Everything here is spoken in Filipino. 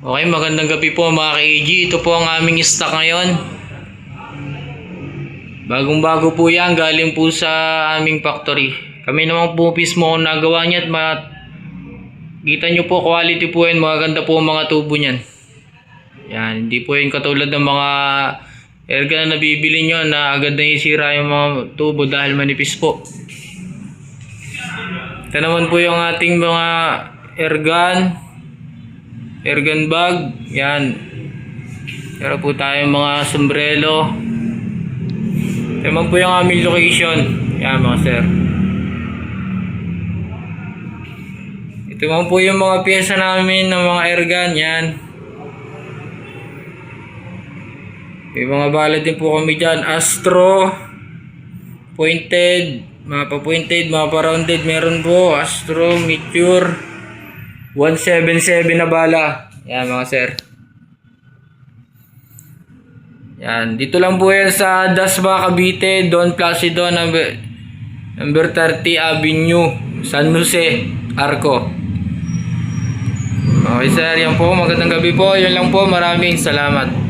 Okay, magandang gabi po mga ka-AG. Ito po ang aming stock ngayon. Bagong-bago po yan, galing po sa aming factory. Kami naman po mismo ang nagawa niya at kita nyo po, quality po yan, maganda po ang mga tubo niyan. Yan, hindi po yung katulad ng mga airgun na nabibili nyo na agad na isira yung mga tubo dahil manipis po. Ito naman po yung ating mga airgun bag, yan. Meron po tayong mga sombrero. Ito naman po yung aming location, yan mga sir. Ito naman po yung mga pyesa namin ng mga airgun, yan. May mga bala din po kami dyan, Astro, pointed, mga pa-pointed, mga pa-rounded, meron po, Astro, Meteor, 177 na bala. Yan mga sir. Yan. Dito lang po yan sa Dasma, Cavite, Don Placido, number 30 Avenue, San Jose, Arco. Okay sir, yan po. Magandang gabi po. Yun lang po. Maraming salamat.